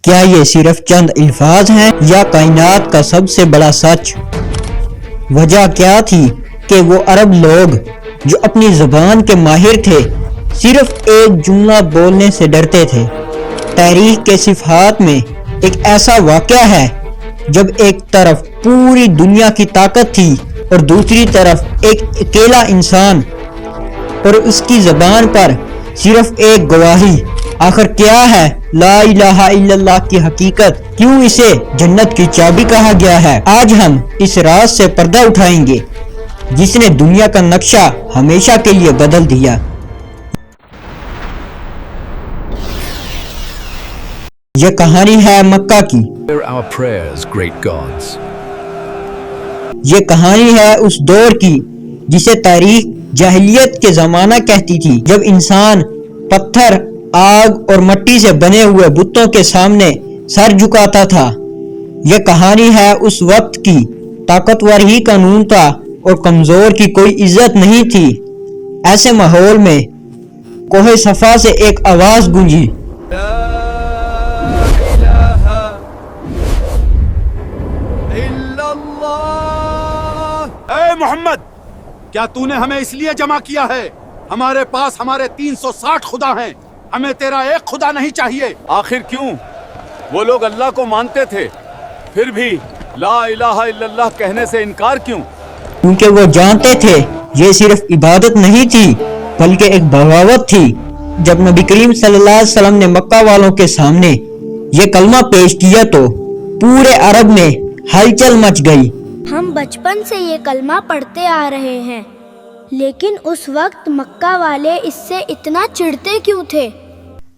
کیا یہ صرف چند الفاظ ہیں یا کائنات کا سب سے بڑا سچ؟ وجہ کیا تھی کہ وہ عرب لوگ جو اپنی زبان کے ماہر تھے صرف ایک جملہ بولنے سے ڈرتے تھے؟ تاریخ کے صفحات میں ایک ایسا واقعہ ہے جب ایک طرف پوری دنیا کی طاقت تھی اور دوسری طرف ایک اکیلا انسان اور اس کی زبان پر صرف ایک گواہی۔ آخر کیا ہے لا الہ الا اللہ کی حقیقت؟ کیوں اسے جنت کی چابی کہا گیا ہے؟ آج ہم اس راز سے پردہ اٹھائیں گے جس نے دنیا کا نقشہ ہمیشہ کے لیے بدل دیا۔ یہ کہانی ہے مکہ کی۔ یہ کہانی ہے اس دور کی جسے تاریخ جاہلیت کے زمانہ کہتی تھی، جب انسان پتھر، آگ اور مٹی سے بنے ہوئے بتوں کے سامنے سر جھکاتا تھا۔ یہ کہانی ہے اس وقت کی۔ طاقتور ہی قانون تھا اور کمزور کی کوئی عزت نہیں تھی۔ ایسے ماحول میں کوہ صفا سے ایک آواز گونجی، اے محمد، کیا تو نے ہمیں اس لیے جمع کیا ہے؟ ہمارے پاس ہمارے 360 خدا ہیں، ہمیں تیرا ایک خدا نہیں چاہیے۔ آخر کیوں؟ وہ لوگ اللہ کو مانتے تھے، پھر بھی لا الہ الا اللہ کہنے سے انکار کیوں؟ کیونکہ وہ جانتے تھے یہ صرف عبادت نہیں تھی بلکہ ایک بغاوت تھی۔ جب نبی کریم صلی اللہ علیہ وسلم نے مکہ والوں کے سامنے یہ کلمہ پیش کیا تو پورے عرب میں ہلچل مچ گئی۔ ہم بچپن سے یہ کلمہ پڑھتے آ رہے ہیں، لیکن اس وقت مکہ والے اس سے اتنا چڑھتے کیوں تھے؟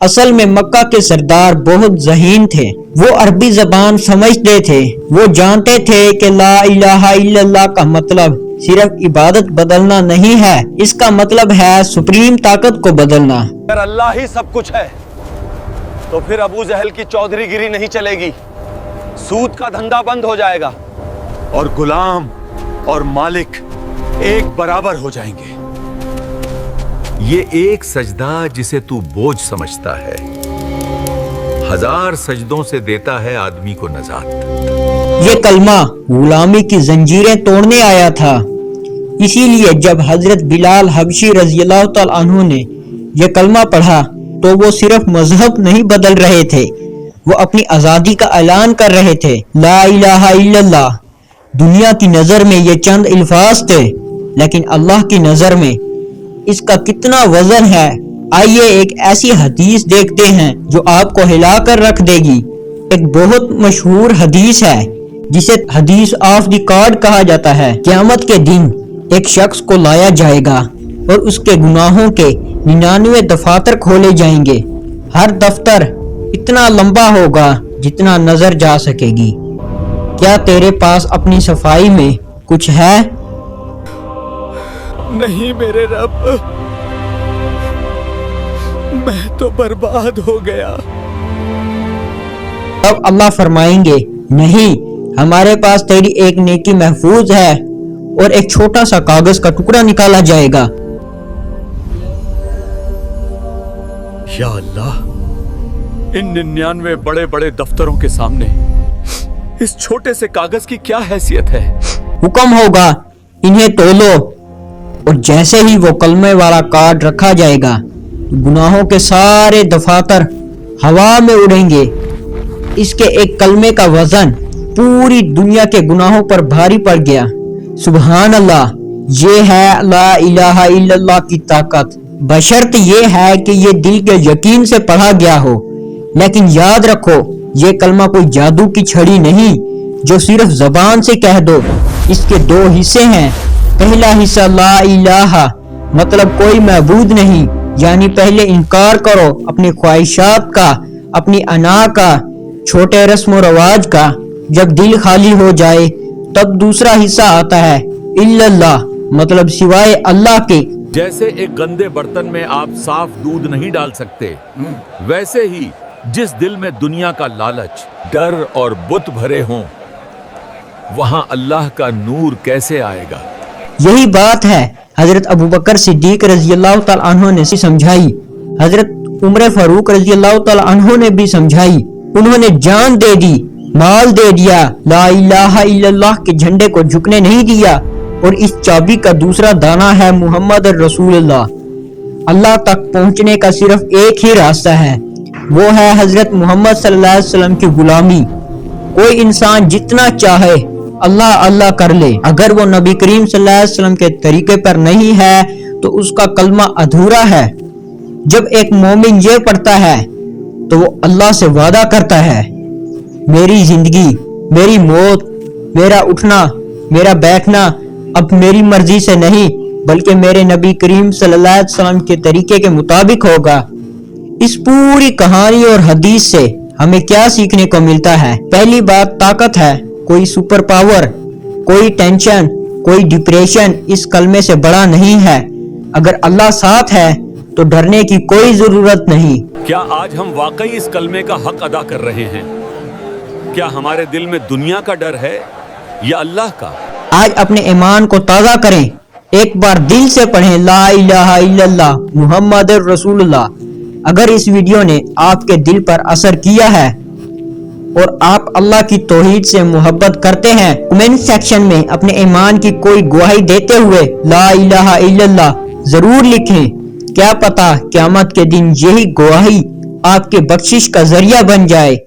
اصل میں مکہ کے سردار بہت ذہین تھے۔ وہ عربی زبان سمجھتے تھے۔ وہ جانتے تھے کہ لا الہ الا اللہ کا مطلب صرف عبادت بدلنا نہیں ہے، اس کا مطلب ہے سپریم طاقت کو بدلنا۔ اگر اللہ ہی سب کچھ ہے تو پھر ابو جہل کی چودھری گیری نہیں چلے گی، سود کا دھندا بند ہو جائے گا اور غلام اور مالک ایک برابر ہو جائیں گے۔ یہ ایک سجدہ جسے تو بوجھ سمجھتا ہے، 1000 سجدوں سے دیتا ہے آدمی کو نجات۔ یہ کلمہ غلامی کی زنجیریں توڑنے آیا تھا۔ اسی لیے جب حضرت بلال حبشی رضی اللہ تعالی عنہ نے یہ کلمہ پڑھا تو وہ صرف مذہب نہیں بدل رہے تھے، وہ اپنی آزادی کا اعلان کر رہے تھے۔ لا الہ الا اللہ دنیا کی نظر میں یہ چند الفاظ تھے، لیکن اللہ کی نظر میں اس کا کتنا وزن ہے۔ آئیے ایک ایسی حدیث دیکھتے ہیں جو آپ کو ہلا کر رکھ دے گی۔ ایک بہت مشہور حدیث ہے جسے حدیث آف دی کارڈ کہا جاتا ہے۔ قیامت کے دن ایک شخص کو لایا جائے گا اور اس کے گناہوں کے 99 دفاتر کھولے جائیں گے۔ ہر دفتر اتنا لمبا ہوگا جتنا نظر جا سکے گی۔ کیا تیرے پاس اپنی صفائی میں کچھ ہے؟ نہیں میرے رب، میں تو برباد ہو گیا۔ اب اللہ فرمائیں گے نہیں، ہمارے پاس تیری ایک نیکی محفوظ ہے، اور ایک چھوٹا سا کاغذ کا ٹکڑا نکالا جائے گا۔ یا اللہ، ان 99 بڑے بڑے دفتروں کے سامنے اس چھوٹے سے کاغذ کی کیا حیثیت ہے؟ حکم ہوگا انہیں تولو، اور جیسے ہی وہ کلمے والا کارڈ رکھا جائے گا گناہوں کے سارے دفاتر ہوا میں اڑیں گے۔ اس کے ایک کلمے کا وزن پوری دنیا کے گناہوں پر بھاری پڑ گیا۔ سبحان اللہ، یہ ہے لا الہ الا اللہ کی طاقت، بشرط یہ ہے کہ یہ دل کے یقین سے پڑھا گیا ہو۔ لیکن یاد رکھو، یہ کلمہ کوئی جادو کی چھڑی نہیں جو صرف زبان سے کہہ دو۔ اس کے 2 حصے ہیں۔ پہلا حصہ لا الہ مطلب کوئی معبود نہیں، یعنی پہلے انکار کرو اپنی خواہشات کا، اپنی انا کا، چھوٹے رسم و رواج کا۔ جب دل خالی ہو جائے تب دوسرا حصہ آتا ہے الا اللہ مطلب سوائے اللہ کے۔ جیسے ایک گندے برتن میں آپ صاف دودھ نہیں ڈال سکتے، ویسے ہی جس دل میں دنیا کا لالچ، ڈر اور بت بھرے ہوں، وہاں اللہ کا نور کیسے آئے گا؟ یہی بات ہے حضرت ابوبکر صدیق رضی اللہ تعالی عنہ نے سمجھائی، حضرت عمر فاروق رضی اللہ تعالی عنہ نے بھی سمجھائی، انہوں نے جان دے دی، مال دے دیا، لا الہ الا اللہ کے جھنڈے کو جھکنے نہیں دیا، اور اس چابی کا دوسرا دانہ ہے محمد رسول اللہ۔ اللہ تک پہنچنے کا صرف ایک ہی راستہ ہے، وہ ہے حضرت محمد صلی اللہ علیہ وسلم کی غلامی۔ کوئی انسان جتنا چاہے اللہ اللہ کر لے، اگر وہ نبی کریم صلی اللہ علیہ وسلم کے طریقے پر نہیں ہے تو اس کا کلمہ ادھورا ہے۔ جب ایک مومن یہ پڑھتا ہے تو وہ اللہ سے وعدہ کرتا ہے، میری زندگی، میری موت، میرا اٹھنا، میرا بیٹھنا اب میری مرضی سے نہیں بلکہ میرے نبی کریم صلی اللہ علیہ وسلم کے طریقے کے مطابق ہوگا۔ اس پوری کہانی اور حدیث سے ہمیں کیا سیکھنے کو ملتا ہے؟ پہلی بات طاقت ہے، کوئی سپر پاور، کوئی ٹینشن، کوئی ڈپریشن اس کلمے سے بڑا نہیں ہے۔ اگر اللہ ساتھ ہے تو ڈرنے کی کوئی ضرورت نہیں۔ کیا آج ہم واقعی اس کلمے کا حق ادا کر رہے ہیں؟ کیا ہمارے دل میں دنیا کا ڈر ہے یا اللہ کا؟ آج اپنے ایمان کو تازہ کریں، ایک بار دل سے پڑھیں لا الہ الا اللہ محمد رسول اللہ۔ اگر اس ویڈیو نے آپ کے دل پر اثر کیا ہے اور آپ اللہ کی توحید سے محبت کرتے ہیں، کمنٹ سیکشن میں اپنے ایمان کی کوئی گواہی دیتے ہوئے لا الہ الا اللہ ضرور لکھیں۔ کیا پتا قیامت کے دن یہی گواہی آپ کے بخشش کا ذریعہ بن جائے۔